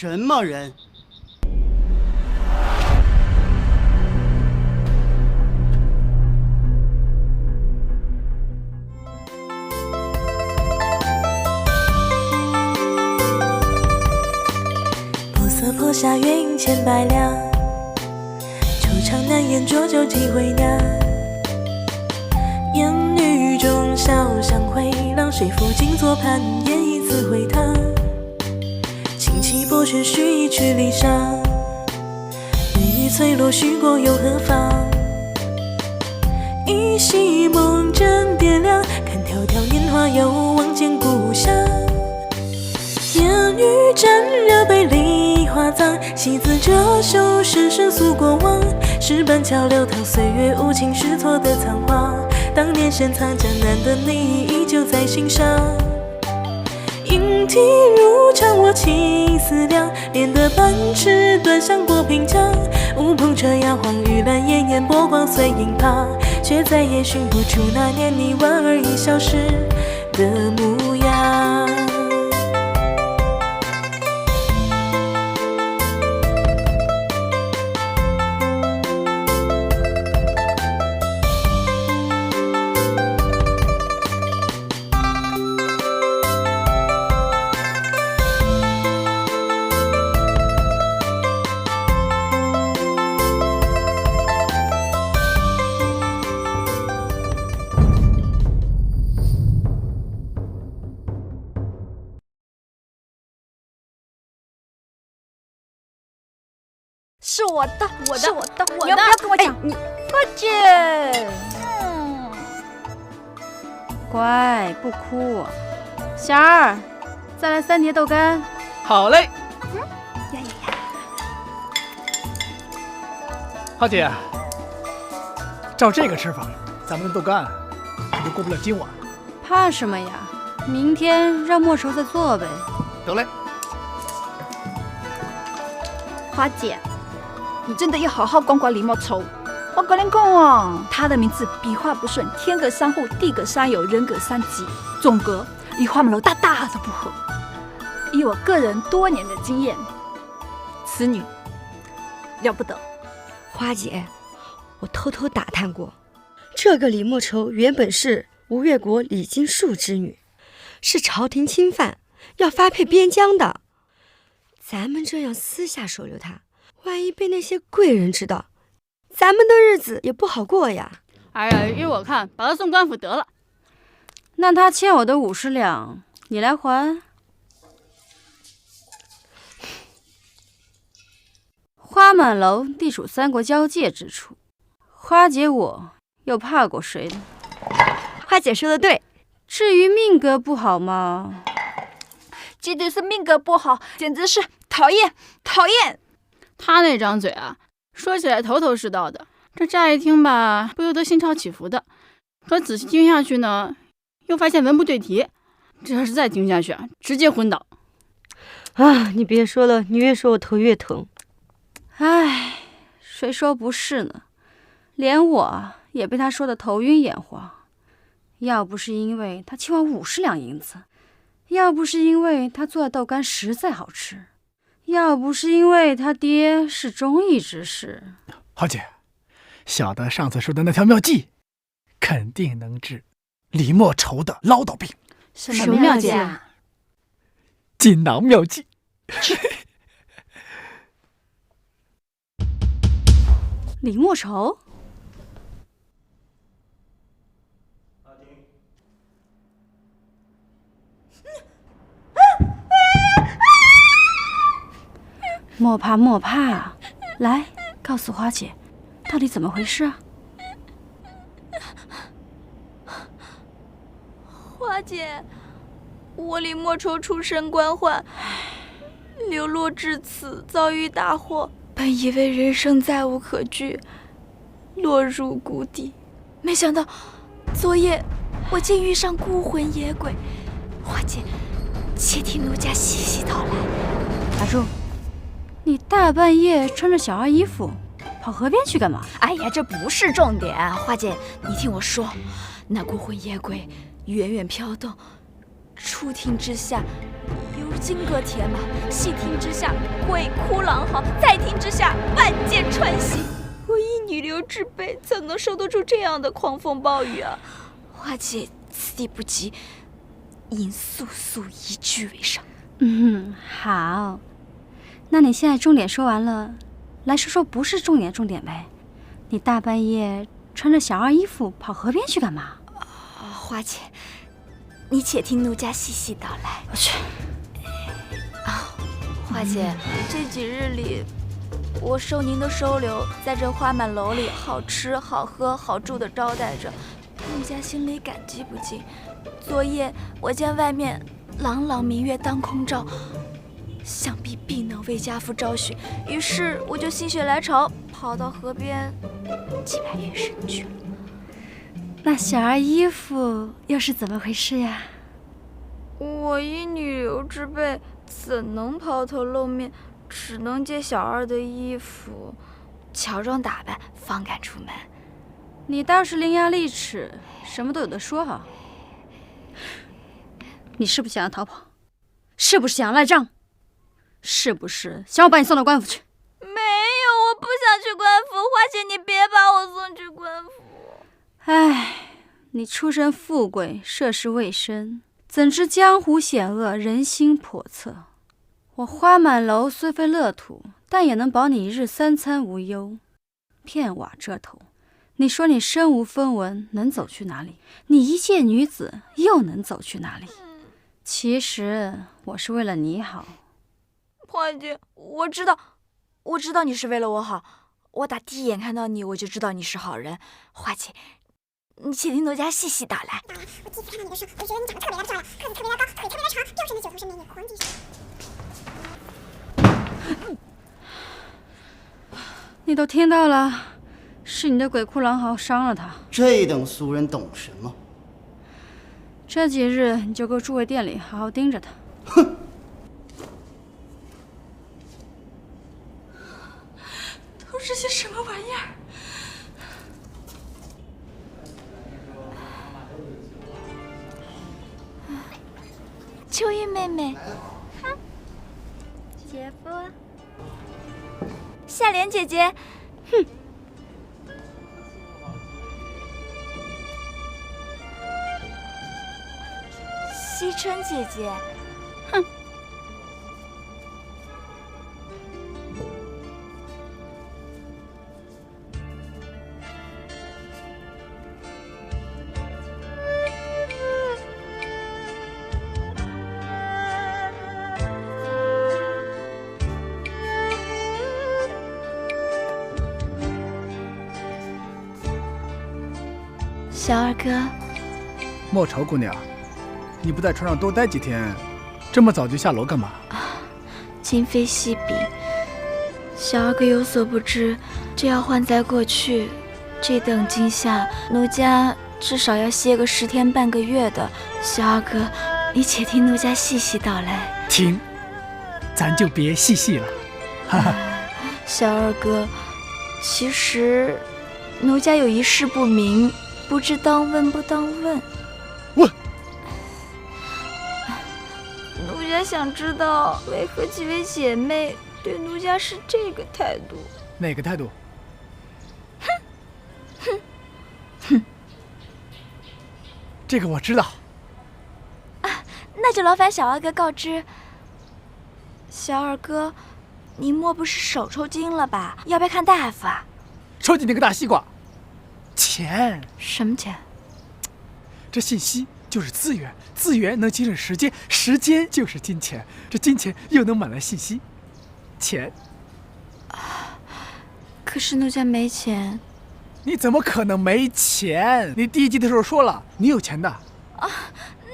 什么人？波色坡下月影千百两，愁肠难言浊酒几回酿。烟雨中笑相回，浪水浮尽坐畔，烟一次回塘。轻骑拨弦续一曲离殇，雨雨翠落许过又何妨？依稀梦枕点亮，看迢迢年华又望见故乡。烟雨沾热杯梨花脏，戏子折袖深深诉过往。石板桥流淌岁月无情试错的仓皇，当年深藏江南的你依旧在心上。莺啼如常我情思量，连得半尺端详过平江。乌篷车摇晃玉兰烟烟，波光碎影旁，却再也寻不出那年你莞尔一笑时的模样。是我的，是我的，你要不要跟我讲？你花姐，乖，不哭。霞儿，再来3碟豆干。好嘞。呀呀呀！花姐，照这个吃法，咱们的豆干可就过不了今晚。怕什么呀？明天让莫愁再做呗。得嘞。花姐，你真的要好好管管李莫愁。我跟你讲哦，他的名字笔画不顺，天隔3户，地隔3友，人隔3级，总隔离花满楼大大的不合。以我个人多年的经验，此女了不得。花姐，我偷偷打探过，这个李莫愁原本是吴越国李金树之女，是朝廷钦犯，要发配边疆的。咱们这样私下收留她，万一被那些贵人知道，咱们的日子也不好过呀。哎呀，依我看，把她送官府得了。那她欠我的50两，你来还。花满楼地处3国交界之处，花姐我又怕过谁呢？花姐说的对，至于命格不好吗？绝对是命格不好，简直是讨厌讨厌。他那张嘴啊，说起来头头是道的，这乍一听吧，不由得心潮起伏的。可仔细听下去呢，又发现文不对题。这要是再听下去啊，直接昏倒。啊，你别说了，你越说我头越疼。唉，谁说不是呢？连我也被他说得头晕眼花。要不是因为他欠我50两银子，要不是因为他做的豆干实在好吃，要不是因为他爹是忠义之士。花姐，小的上次说的那条妙计，肯定能治李莫愁的唠叨病。什么妙计啊？锦囊妙计。李莫愁？莫怕莫怕，来告诉花姐，到底怎么回事啊？花姐，我李莫愁出身官宦，流落至此，遭遇大祸。本以为人生再无可惧，落入谷底，没想到昨夜我竟遇上孤魂野鬼。花姐，且听奴家细细道来。打住！你大半夜穿着小二衣服跑河边去干嘛？哎呀，这不是重点。花姐，你听我说，那孤魂野鬼远远飘动，初听之下，犹金戈铁马，细听之下鬼哭狼嚎，再听之下万箭穿心。我一女流之辈，怎能受得住这样的狂风暴雨啊？花姐，此地不急，引速速移居为上。好，那你现在重点说完了，来说说不是重点的重点呗。你大半夜穿着小二衣服跑河边去干嘛？花姐，你且听奴家细细道来。我去。花姐，这几日里，我受您的收留，在这花满楼里好吃好喝好住的招待着，奴家心里感激不尽。昨夜我见外面朗朗明月当空照，想必能为家父招许，于是我就心血来潮，跑到河边祭拜月神去了。那小二衣服又是怎么回事呀？我一女流之辈，怎能抛头露面？只能借小二的衣服，乔装打扮，方敢出门。你倒是伶牙俐齿，什么都有的说哈。你是不是想要逃跑？是不是想要赖账？是不是想我把你送到官府去？没有，我不想去官府。花姐，你别把我送去官府。唉，你出身富贵，涉世未深，怎知江湖险恶，人心叵测。我花满楼虽非乐土，但也能保你一日三餐无忧。片瓦遮头，你说你身无分文，能走去哪里？你一介女子，又能走去哪里？其实我是为了你好。花姐，我知道你是为了我好。我打第一眼看到你，我就知道你是好人。花姐，你且听奴家细细道来。我第一次看到你的时候，我就觉得你长得特别的漂亮，个子特别的高，腿特别的长，又是那九头身美女皇帝。你都听到了，是你的鬼哭狼嚎伤了他。这等俗人懂什么？这几日你就搁诸位店里好好盯着他。哼！都是些什么玩意儿？秋玉妹妹，姐夫，夏莲姐姐，哼。惜春姐姐，哼。小二哥，莫愁姑娘，你不在船上多待几天，这么早就下楼干嘛？今非昔比，小二哥有所不知，这要换在过去，这等惊吓，奴家至少要歇个10天半个月的。小二哥，你且听奴家细细道来。停，咱就别细细了。哈哈。小二哥，其实奴家有一事不明，不知当问不当问。问。奴家想知道，为何几位姐妹对奴家是这个态度？哪个态度？哼，这个我知道。那就劳烦小二哥告知。小二哥，你莫不是手抽筋了吧？要不要看大夫啊？抽筋那个大西瓜！钱？什么钱？这信息就是资源，资源能节省时间，时间就是金钱，这金钱又能买来信息，钱。可是奴家没钱。你怎么可能没钱？你第一集的时候说了，你有钱的。啊，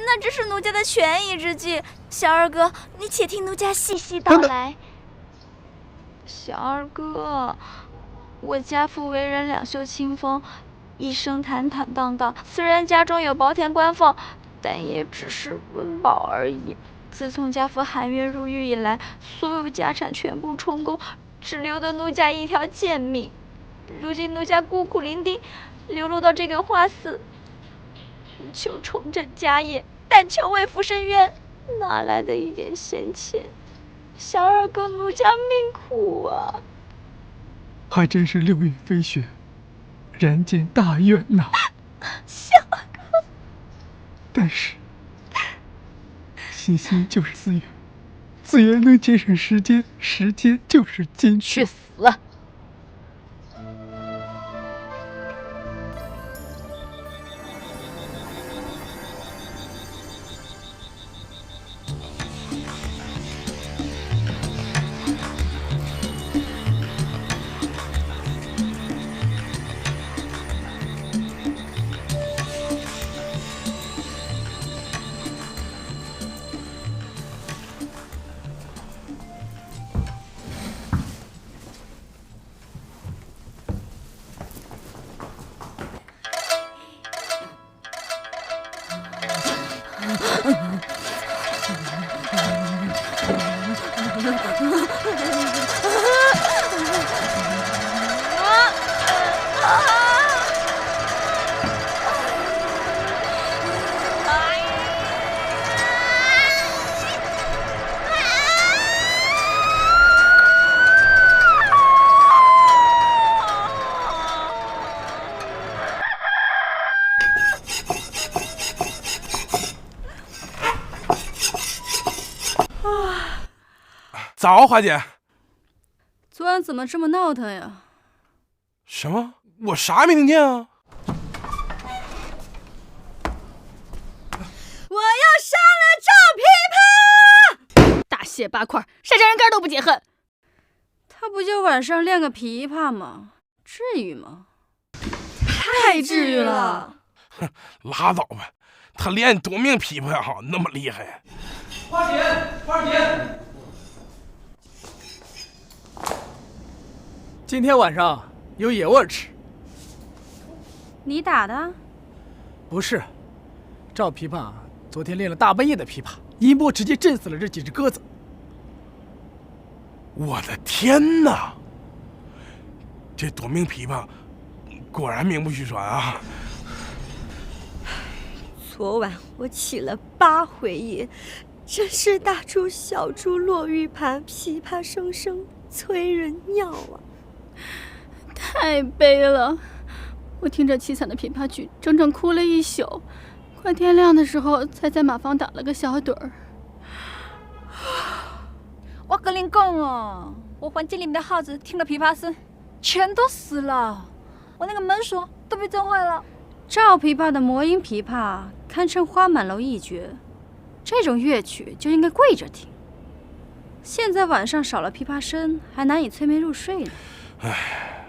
那这是奴家的权宜之计。小二哥，你且听奴家细细道来。小二哥，我家父为人两袖清风，一生坦坦荡荡，虽然家中有薄田官放，但也只是温饱而已。自从家父含冤入狱以来，所有家产全部充公，只留得奴家一条贱命。如今奴家孤苦伶仃，流落到这个花寺，求重振家业，但求为父伸冤。哪来的一点闲钱？小二跟奴家命苦啊！还真是流云飞雪，人间大怨呐。小二哥，但是，信息就是资源，资源能节省时间，时间就是金钱。去死！早，华姐。昨晚怎么这么闹腾呀？什么？我啥也没听见啊！我要杀了赵琵琶！大卸八块，晒成人干都不解恨。他不就晚上练个琵琶吗？至于吗？太至于了。哼，拉倒吧，他练夺命琵琶好，那么厉害。花姐，花姐，今天晚上有野味吃。你打的？不是，赵琵琶昨天练了大半夜的琵琶，音波直接震死了这几只鸽子。我的天哪！这夺命琵琶果然名不虚传啊！昨晚我起了8回夜，真是大珠小珠落玉盘，琵琶声声催人尿啊！太悲了，我听着凄惨的琵琶曲，整整哭了一宿，快天亮的时候才在马房打了个小盹儿。我跟您讲哦，我房间里面的耗子听了琵琶声，全都死了。我那个门锁都被震坏了。赵琵琶的魔音琵琶堪称花满楼一绝，这种乐曲就应该跪着听。现在晚上少了琵琶声，还难以催眠入睡呢。唉，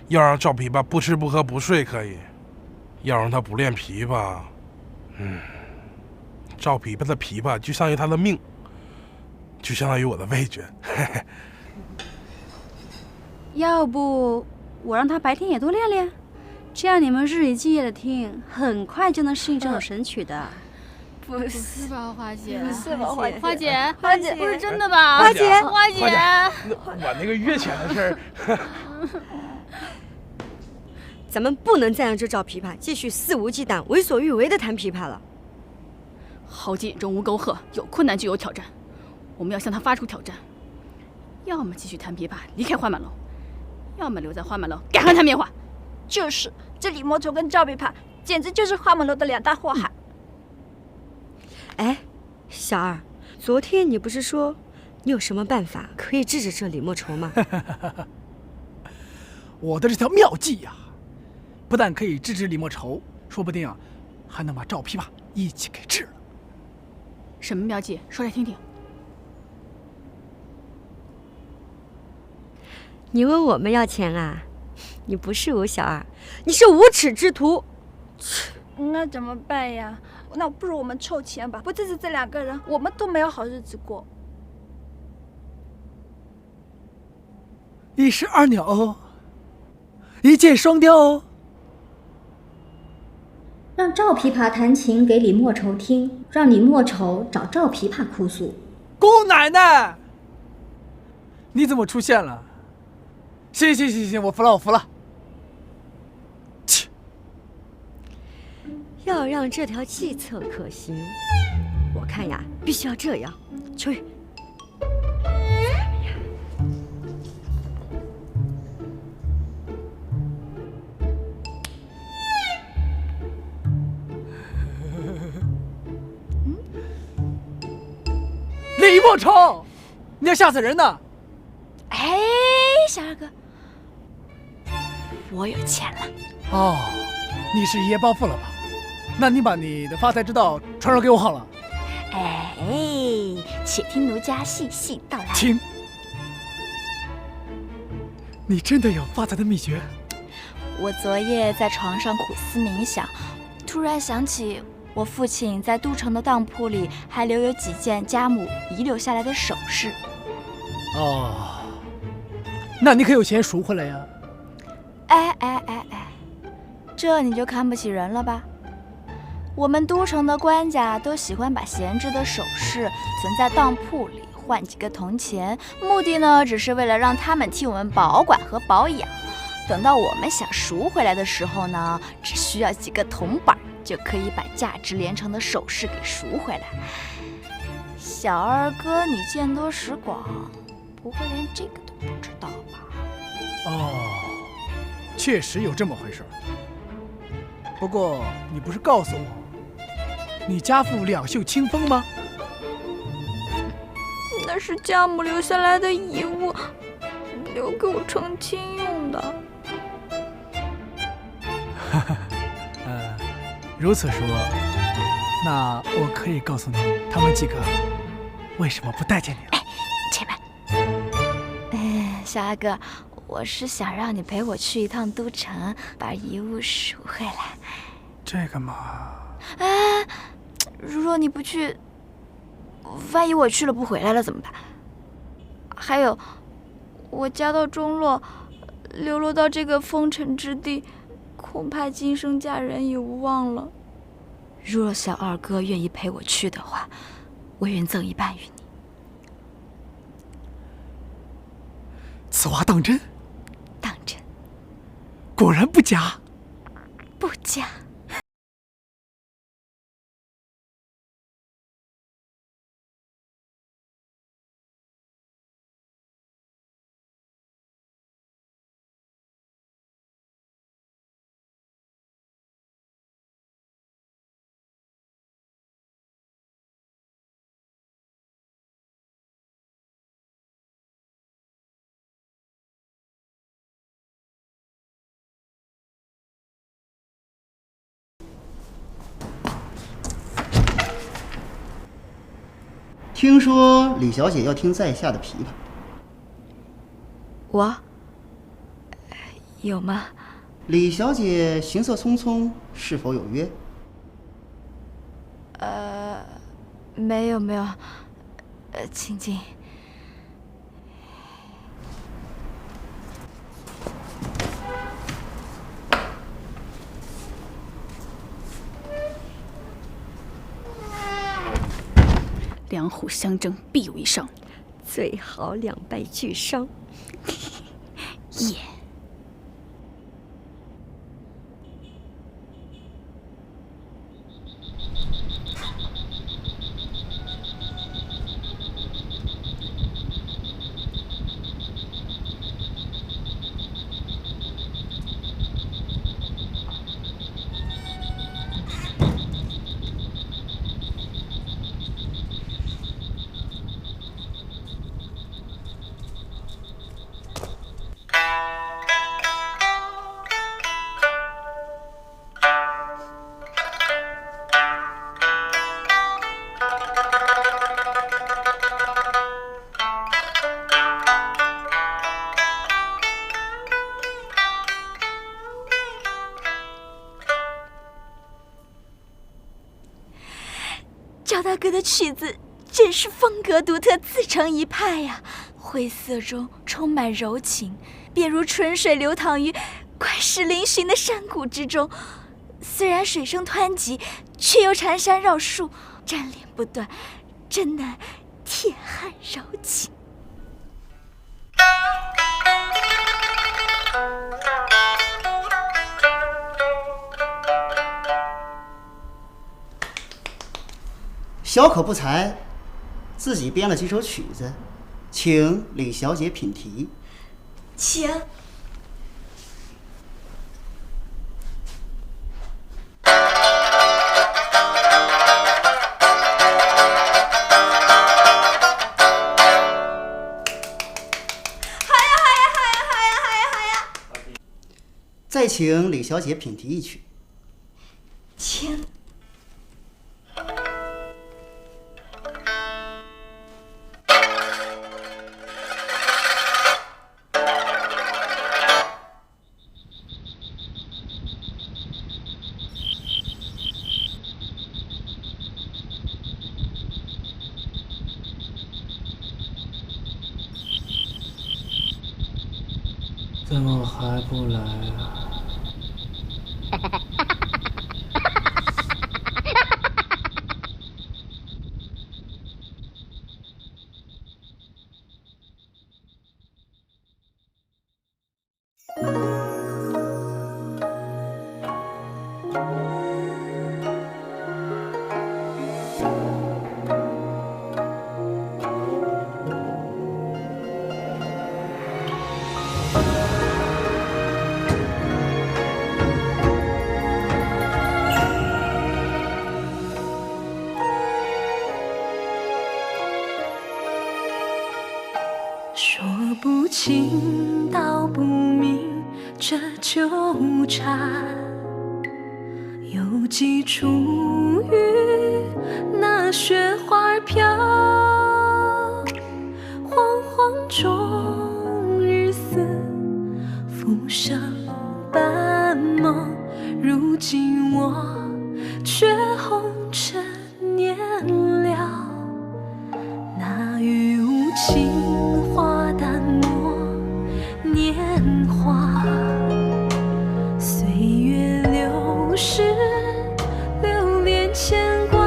要让赵琵琶不吃不喝不睡可以，要让他不练琵琶，赵琵琶的琵琶就相当于他的命，就相当于我的味觉。要不我让他白天也多练练，这样你们日以继夜的听，很快就能适应这首神曲的。不是吧，花姐？不是吧，花姐？花姐，花姐，不是真的吧？花姐，花姐，我那个月钱的事儿，咱们不能再让这赵琵琶继续肆无忌惮、为所欲为的弹琵琶了。豪杰眼中无沟壑，有困难就有挑战，我们要向他发出挑战，要么继续弹琵琶离开花满楼，要么留在花满楼改行弹棉花。就是，这李莫愁跟赵琵琶简直就是花满楼的2大祸害。哎，小二，昨天你不是说你有什么办法可以治治这李莫愁吗？我的这条妙计呀，不但可以治治李莫愁，说不定啊，还能把赵琵琶一起给治了。什么妙计？说来听听。你问我们要钱啊？你不是吴小二，你是无耻之徒！那怎么办呀？那不如我们凑钱吧，不支持这2个人，我们都没有好日子过。一石二鸟哦，一箭双雕哦。让赵琵琶弹琴给李莫愁听，让李莫愁找赵琵琶哭诉。姑奶奶，你怎么出现了？行，我服了。要让这条计策可行，我看呀，必须要这样。秋雨，李莫愁，你要吓死人呢！哎，小二哥，我有钱了。哦，你是一夜暴富了吧？那你把你的发财之道传授给我好了。哎，且听奴家细细道来。请，你真的有发财的秘诀？我昨夜在床上苦思冥想，突然想起我父亲在都城的当铺里还留有几件家母遗留下来的首饰。哦，那你可有钱赎回来呀？哎，这你就看不起人了吧？我们都城的官家都喜欢把闲置的首饰存在当铺里，换几个铜钱，目的呢，只是为了让他们替我们保管和保养。等到我们想赎回来的时候呢，只需要几个铜板，就可以把价值连城的首饰给赎回来。小二哥，你见多识广，不会连这个都不知道吧？哦，确实有这么回事。不过你不是告诉我，你家父两袖清风吗？那是家母留下来的遗物，留给我成亲用的。如此说，那我可以告诉你，他们几个为什么不待见你了？且慢。小阿哥，我是想让你陪我去一趟都城，把遗物赎回来。这个嘛……如若你不去，万一我去了不回来了怎么办？还有，我家道中落，流落到这个风尘之地，恐怕今生嫁人也无望了。若小二哥愿意陪我去的话，我愿赠一半于你。此话当真？当真。果然不假。不假。听说李小姐要听在下的琵琶。我有吗？李小姐行色匆匆，是否有约？没有，请进。两虎相争，必有一伤。最好两败俱伤。耶！赵大哥的曲子真是风格独特，自成一派呀！晦涩中充满柔情，便如春水流淌于怪石嶙峋的山谷之中。虽然水声湍急，却又缠山绕树，沾连不断，真乃铁汉柔情。小可不才，自己编了几首曲子，请李小姐品题。请。再请李小姐品题一曲。请。怎么还不来啊？说不清道不明这纠缠，有几处雨那雪花飘，惶惶中日思，浮生半梦，如今我却红尘年了，那雨无情花淡漠年华，岁月流逝，留恋牵挂。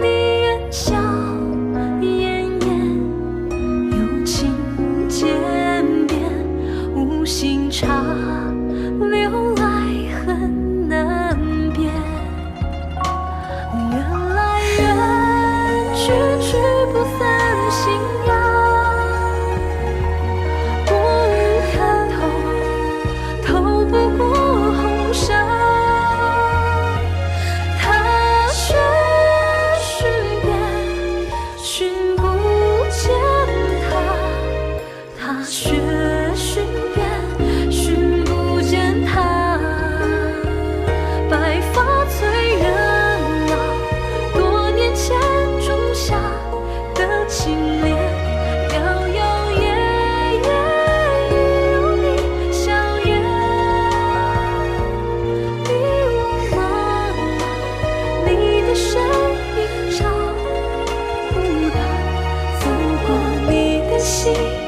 你眼角奄奄，有情渐变，无心插，留爱恨难辨。缘来缘去，去不散心呀。薄雾看透，透不过红纱。踏雪寻遍，寻不见他。踏雪寻遍，寻不见他。白发催人老，多年前种下的情恋，摇摇曳曳，一如你笑颜。迷雾茫茫，你的身影找不到，走过你的心。